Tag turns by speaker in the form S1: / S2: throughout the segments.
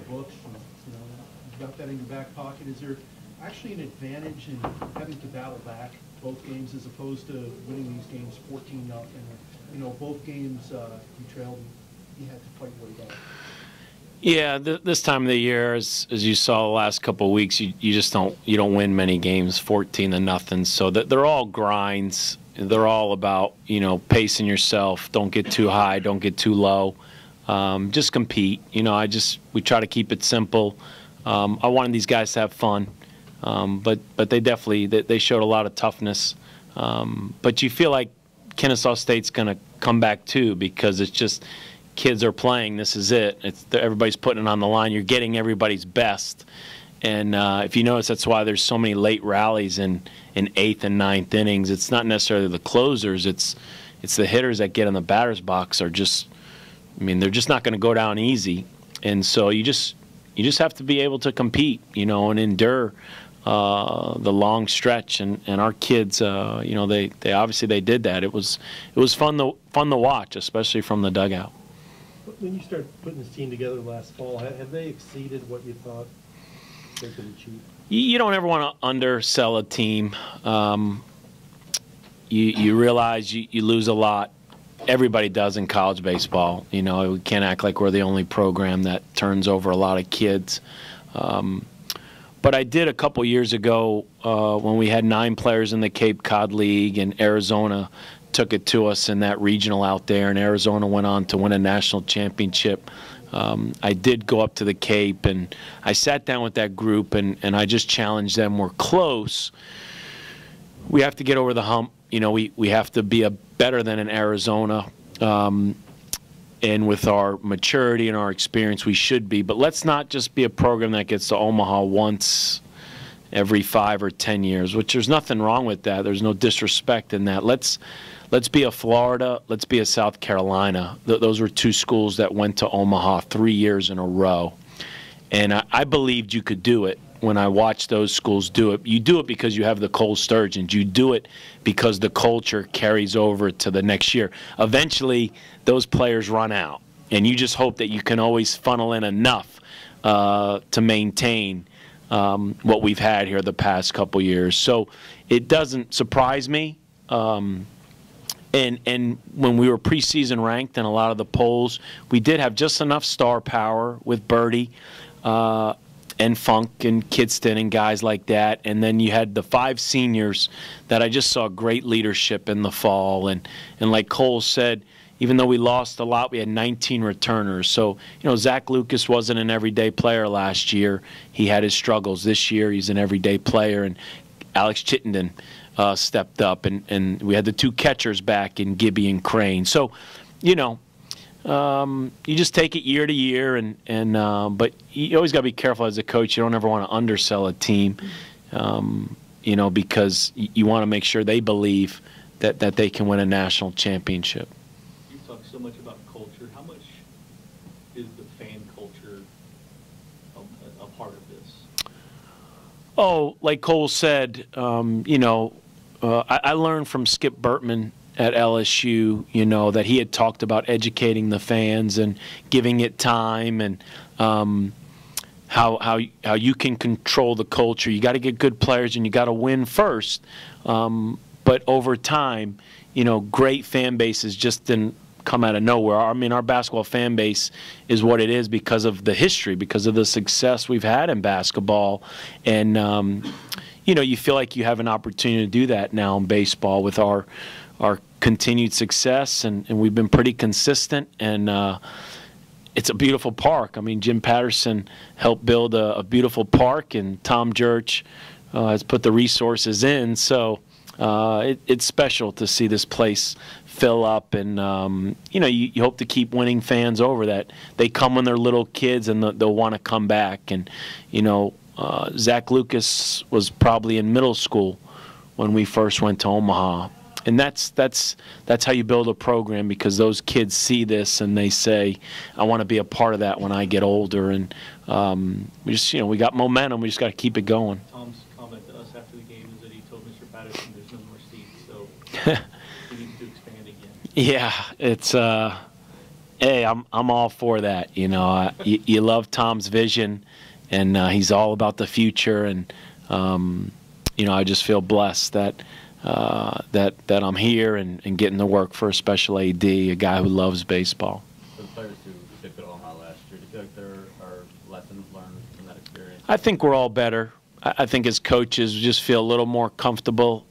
S1: the books. And, you've got that in your back pocket. Is there actually an advantage in having to battle back both games as opposed to winning these games 14-0? Both games you trailed, you had to fight way back.
S2: Yeah, this time of the year, as you saw the last couple of weeks, you just don't win many games 14-0. So they're all grinds. They're all about pacing yourself. Don't get too high. Don't get too low. Just compete. We try to keep it simple. I wanted these guys to have fun, but they definitely they showed a lot of toughness. But you feel like Kennesaw State's going to come back too, because it's just kids are playing. This is it. Everybody's putting it on the line. You're getting everybody's best. And if you notice, that's why there's so many late rallies in 8th and 9th innings. It's not necessarily the closers. It's the hitters that get in the batter's box are just, they're just not going to go down easy. And so you just have to be able to compete, and endure the long stretch. And our kids, they obviously did that. It was fun to watch, especially from the dugout.
S3: When you started putting this team together last fall, have they exceeded what you thought they could achieve?
S2: You don't ever want to undersell a team. You realize you lose a lot. Everybody does in college baseball. We can't act like we're the only program that turns over a lot of kids. But I did a couple years ago when we had 9 players in the Cape Cod League, and Arizona took it to us in that regional out there, and Arizona went on to win a national championship. I did go up to the Cape, and I sat down with that group, and I just challenged them. We're close. We have to get over the hump. We have to be better than in Arizona. And with our maturity and our experience, we should be. But let's not just be a program that gets to Omaha once every 5 or 10 years, which there's nothing wrong with that. There's no disrespect in that. Let's be a Florida. Let's be a South Carolina. Those were 2 schools that went to Omaha 3 years in a row. And I believed you could do it when I watched those schools do it. You do it because you have the Cole Sturgeons. You do it because the culture carries over to the next year. Eventually, those players run out, and you just hope that you can always funnel in enough to maintain what we've had here the past couple years. So it doesn't surprise me. And when we were preseason ranked in a lot of the polls, we did have just enough star power with Birdie and Funk and Kidston and guys like that. And then you had the 5 seniors that I just saw great leadership in the fall. And like Cole said, even though we lost a lot, we had 19 returners. So, Zach Lucas wasn't an everyday player last year. He had his struggles. This year he's an everyday player. And Alex Chittenden stepped up. And we had the 2 catchers back in Gibby and Crane. So, you just take it year to year. But you always got to be careful as a coach. You don't ever want to undersell a team, because you want to make sure they believe that they can win a national championship.
S4: So much about culture. How much is the fan culture a part of this?
S2: Oh, like Cole said, I learned from Skip Bertman at LSU, that he had talked about educating the fans and giving it time, and how you can control the culture. You got to get good players, and you got to win first. But over time, great fan bases just didn't come out of nowhere. Our basketball fan base is what it is because of the history, because of the success we've had in basketball. And, you feel like you have an opportunity to do that now in baseball with our continued success. And we've been pretty consistent. And it's a beautiful park. Jim Patterson helped build a beautiful park, and Tom Jurch has put the resources in. So it's special to see this place fill up, and you hope to keep winning fans over, that they come when they're little kids and they'll want to come back. And Zach Lucas was probably in middle school when we first went to Omaha, and that's how you build a program, because those kids see this and they say, I want to be a part of that when I get older. And we got momentum. We just got to keep it going.
S4: Tom's comment to us after the game is that he told Mr. Patterson there's no more seats, so we need to expand again.
S2: Yeah, it's Hey, I'm all for that. You know, you love Tom's vision, and he's all about the future. And you know, I just feel blessed that that I'm here and getting to work for a special AD, a guy who loves baseball.
S5: For the players who picked it all out last year, do you feel like there are lessons learned from that experience?
S2: I think we're all better. I think as coaches, we just feel a little more comfortable.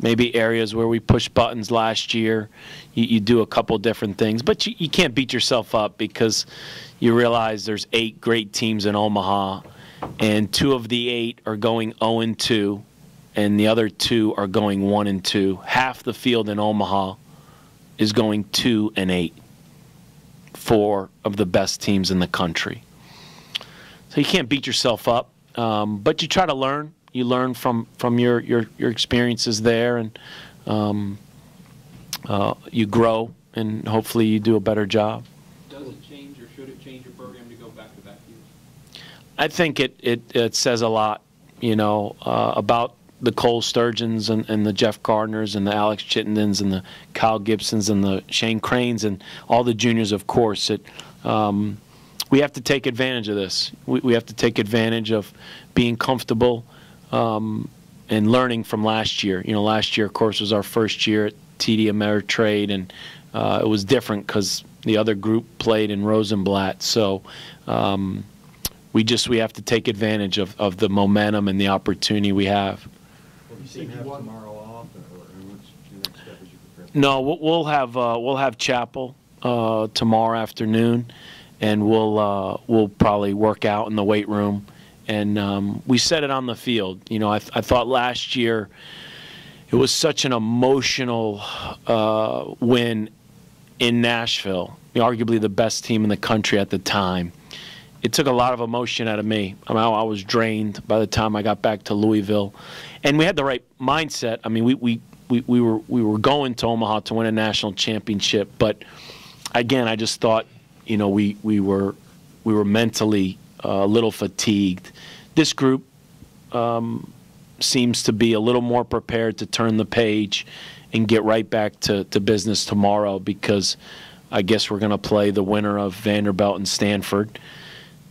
S2: Maybe areas where we pushed buttons last year, you do a couple different things. But you can't beat yourself up because you realize there's 8 great teams in Omaha, and 2 of the 8 are going 0-2, and the other 2 are going 1-2. Half the field in Omaha is going 2-8. 4 of the best teams in the country. So you can't beat yourself up, but you try to learn. You learn from your experiences there, and you grow, and hopefully you do a better job.
S6: Does it change, or should it change your program to go back-to-back years?
S2: I think it says a lot, you know, about the Cole Sturgeons and the Jeff Gardners and the Alex Chittendens and the Kyle Gibsons and the Shane Cranes and all the juniors, of course. We have to take advantage of this. We have to take advantage of being comfortable and learning from last year. You know, last year, of course, was our first year at TD Ameritrade, and it was different because the other group played in Rosenblatt. So we have to take advantage of the momentum and the opportunity we have.
S3: Well, you think you have tomorrow off, or what's your next step as you prepare?
S2: No, we'll have chapel tomorrow afternoon, and we'll probably work out in the weight room. And we said it on the field. You know, I thought last year it was such an emotional win in Nashville, arguably the best team in the country at the time. It took a lot of emotion out of me. I mean, I was drained by the time I got back to Louisville, and we had the right mindset. I mean, we were going to Omaha to win a national championship, but again, I just thought, you know, we were mentally a little fatigued. This group seems to be a little more prepared to turn the page and get right back to business tomorrow, because I guess we're going to play the winner of Vanderbilt and Stanford.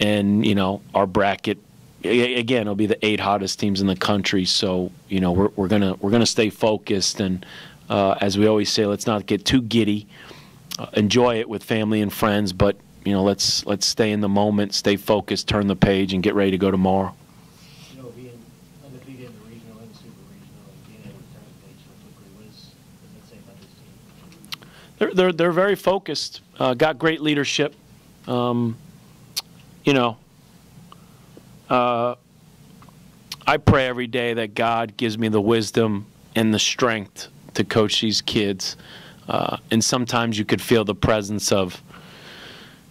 S2: And, you know, our bracket, again, it'll be the 8 hottest teams in the country. So, you know, we're gonna stay focused, and as we always say, let's not get too giddy. Enjoy it with family and friends, but you know, let's stay in the moment, stay focused, turn the page, and get ready to go tomorrow.
S7: You know, being undefeated in the regional and the super regional, and being able to turn the page so quickly, what does that say about this team?
S2: They're very focused. Got great leadership. You know, I pray every day that God gives me the wisdom and the strength to coach these kids. And sometimes you could feel the presence of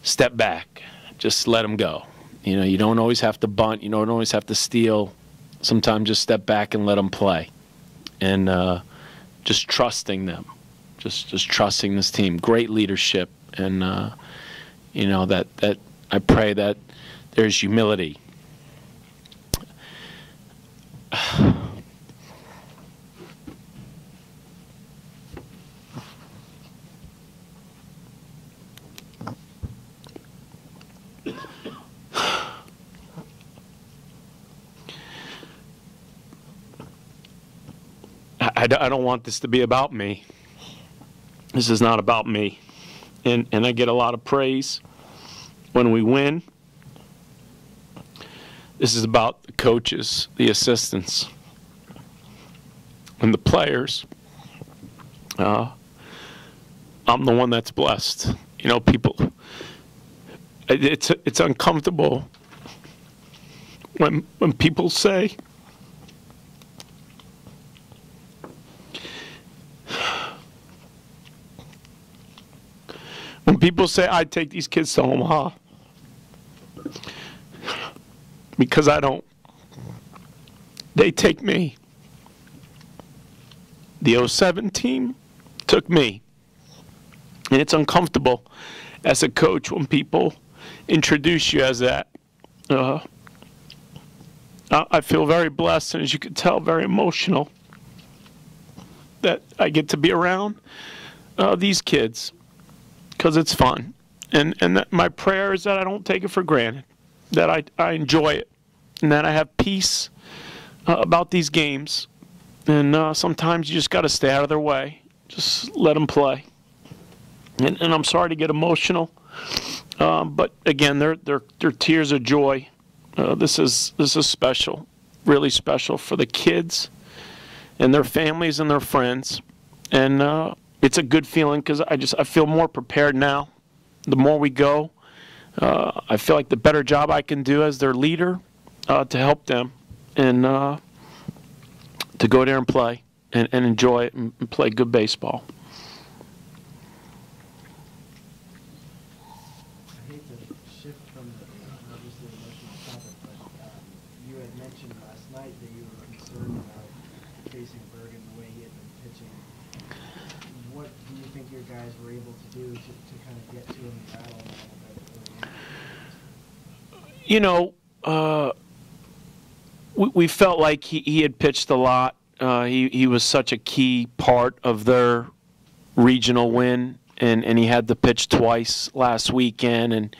S2: step back, just let them go. You know, you don't always have to bunt. You don't always have to steal. Sometimes just step back and let them play. And just trusting them, just trusting this team. Great leadership. And, you know, that I pray that there's humility. I don't want this to be about me. This is not about me. And I get a lot of praise when we win. This is about the coaches, the assistants, and the players. I'm the one that's blessed. You know, people, it's uncomfortable when people say, I'd take these kids to Omaha, because I don't. They take me. The 07 team took me. And it's uncomfortable as a coach when people introduce you as that. I feel very blessed, and as you can tell, very emotional that I get to be around these kids. because it's fun. And that my prayer is that I don't take it for granted, that I enjoy it, and that I have peace about these games. And sometimes you just got to stay out of their way. Just let them play. And I'm sorry to get emotional, but again, they're tears of joy. This is special, really special for the kids and their families and their friends. And it's a good feeling because I feel more prepared now. The more we go, I feel like the better job I can do as their leader to help them and to go there and play and enjoy it and play good baseball.
S8: I hate to shift from obviously the emotional topic, but you had mentioned last night that you were concerned about facing Bergen the way he had been pitching. What do you think your guys were able to do to kind of get to him and rattle him a little bit?
S2: You know, we felt like he had pitched a lot. He was such a key part of their regional win, and he had to pitch twice last weekend. And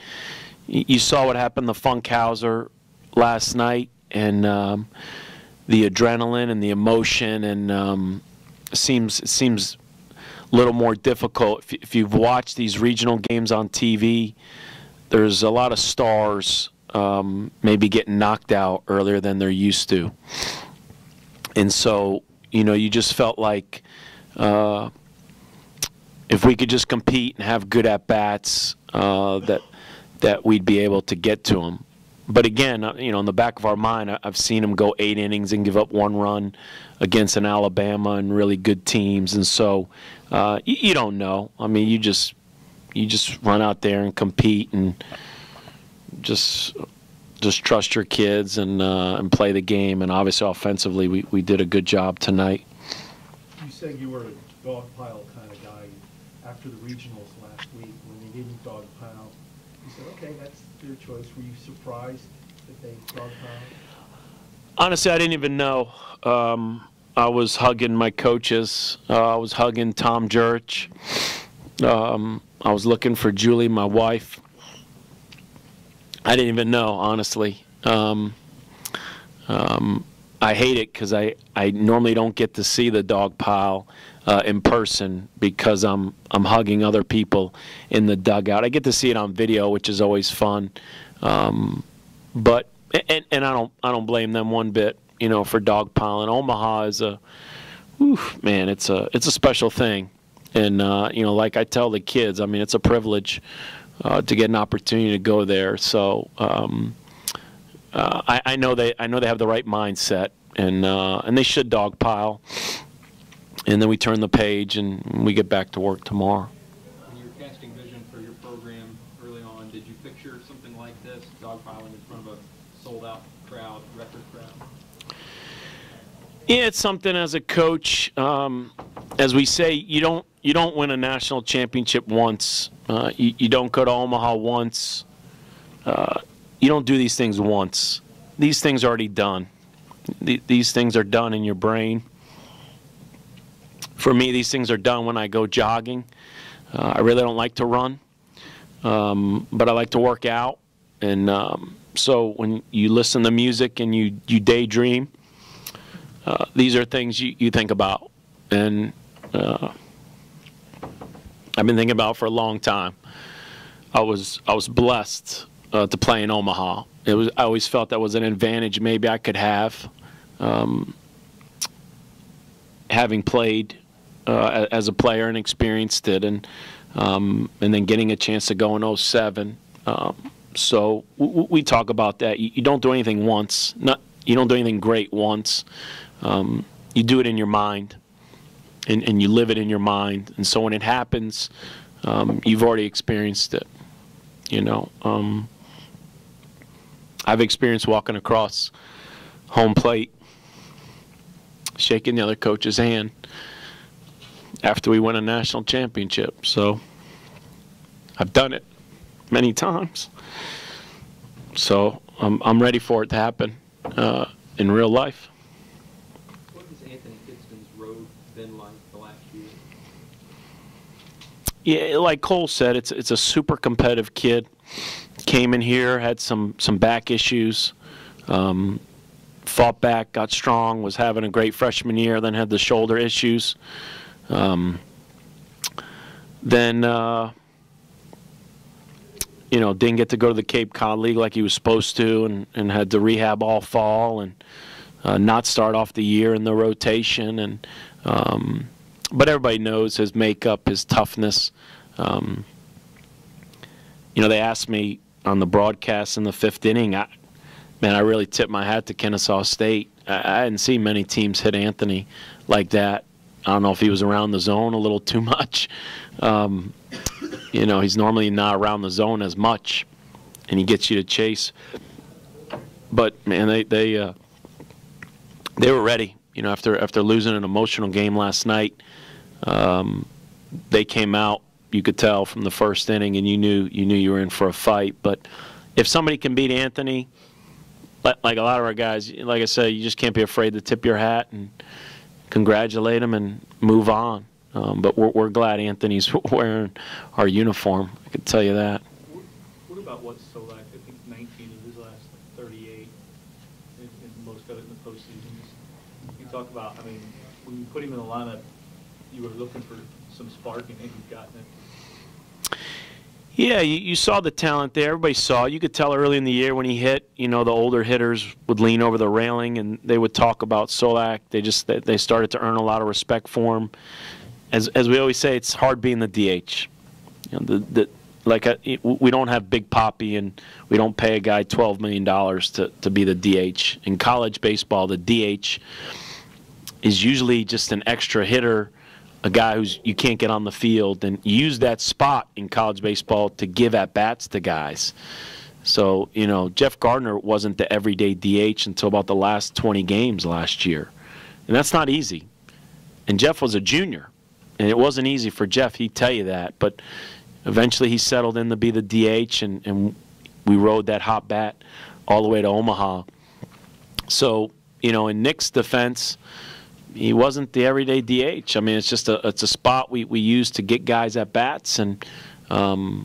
S2: you saw what happened to Funkhauser last night, and the adrenaline and the emotion, and seems a little more difficult. If you've watched these regional games on TV, there's a lot of stars maybe getting knocked out earlier than they're used to. And so, you know, you just felt like if we could just compete and have good at-bats, that we'd be able to get to them. But again, you know, in the back of our mind, I've seen them go 8 innings and give up 1 run against an Alabama and really good teams. And so you don't know. I mean, you just run out there and compete and just trust your kids and play the game. And obviously, offensively, we did a good job tonight.
S1: You said you were a dog pile kind of guy. After the regionals last week, when they didn't dog pile, you said, okay, that's their choice. Were you surprised that they dog piled?
S2: Honestly, I didn't even know. I was hugging my coaches. I was hugging Tom Jurich. I was looking for Julie, my wife. I didn't even know, honestly. I hate it because I normally don't get to see the dog pile in person because I'm hugging other people in the dugout. I get to see it on video, which is always fun. But I don't blame them one bit, you know, for dog piling. Omaha is man, it's a special thing. And you know, like I tell the kids, I mean, it's a privilege to get an opportunity to go there. So I know they have the right mindset, and they should dogpile. And then we turn the page and we get back to work tomorrow.
S6: When you were casting vision for your program early on, did you picture something like this, dogpiling in front of a sold-out crowd, record crowd?
S2: Yeah, it's something as a coach. As we say, you don't win a national championship once. You don't go to Omaha once. You don't do these things once. These things are already done. These things are done in your brain. For me, these things are done when I go jogging. I really don't like to run, but I like to work out. And so when you listen to music and you daydream, these are things you think about. And I've been thinking about for a long time. I was blessed to play in Omaha. I always felt that was an advantage maybe I could have, having played as a player and experienced it, and then getting a chance to go in 2007. So we talk about that. You don't do anything once. You don't do anything great once. You do it in your mind. And you live it in your mind, and so when it happens, you've already experienced it. You know, I've experienced walking across home plate, shaking the other coach's hand after we win a national championship. So I've done it many times. So I'm ready for it to happen in real life.
S6: What has Anthony Kidston's road been like the last year?
S2: Yeah, like Cole said, it's a super competitive kid. Came in here, had some back issues, fought back, got strong, was having a great freshman year, then had the shoulder issues. Then didn't get to go to the Cape Cod League like he was supposed to, and had to rehab all fall and not start off the year in the rotation. And but everybody knows his makeup, his toughness. They asked me on the broadcast in the 5th inning, I really tipped my hat to Kennesaw State. I hadn't seen many teams hit Anthony like that. I don't know if he was around the zone a little too much. He's normally not around the zone as much, and he gets you to chase. But man, they were ready. After losing an emotional game last night, they came out. You could tell from the 1st inning, and you knew you were in for a fight. But if somebody can beat Anthony, like a lot of our guys, like I said, you just can't be afraid to tip your hat and congratulate him and move on. But we're glad Anthony's wearing our uniform. I can tell you that.
S4: What about what's so like? I think 19 of his last 38, and most of it in the postseasons. You talk about, when you put him in the lineup, you were looking for some spark, and you've gotten it.
S2: Yeah, you saw the talent there. Everybody saw it. You could tell early in the year when he hit, the older hitters would lean over the railing and they would talk about Solak. They started to earn a lot of respect for him. As we always say, it's hard being the DH. We don't have Big Papi, and we don't pay a guy $12 million to be the DH. In college baseball, the DH is usually just an extra hitter, a guy you can't get on the field, and use that spot in college baseball to give at-bats to guys. So, Jeff Gardner wasn't the everyday DH until about the last 20 games last year. And that's not easy. And Jeff was a junior, and it wasn't easy for Jeff, he'd tell you that. But eventually he settled in to be the DH, and we rode that hot bat all the way to Omaha. So, in Nick's defense, he wasn't the everyday DH. It's just it's a spot we use to get guys at bats, and I'm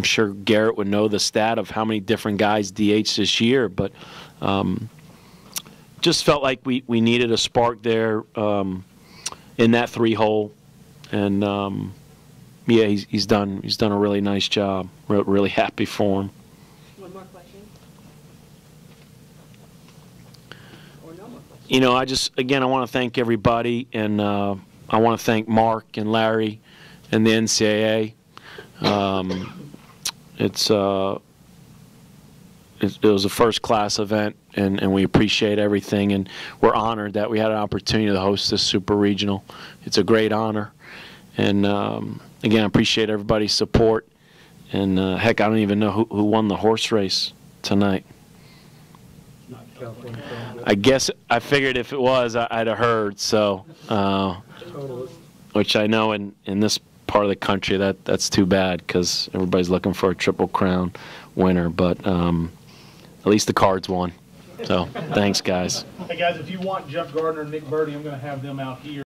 S2: sure Garrett would know the stat of how many different guys DH this year, but just felt like we needed a spark there in that 3-hole, and he's done a really nice job. Really happy for him.
S9: One more question? Or no more questions?
S2: I want to thank everybody, and I want to thank Mark and Larry and the NCAA. It was a first-class event, and we appreciate everything, and we're honored that we had an opportunity to host this Super Regional. It's a great honor, and again, I appreciate everybody's support, and heck, I don't even know who won the horse race tonight. I guess I figured if it was, I'd have heard. So, which I know in this part of the country that's too bad because everybody's looking for a Triple Crown winner. But at least the Cards won. So thanks, guys.
S1: Hey guys, if you want Jeff Gardner and Nick Birdie, I'm going to have them out here.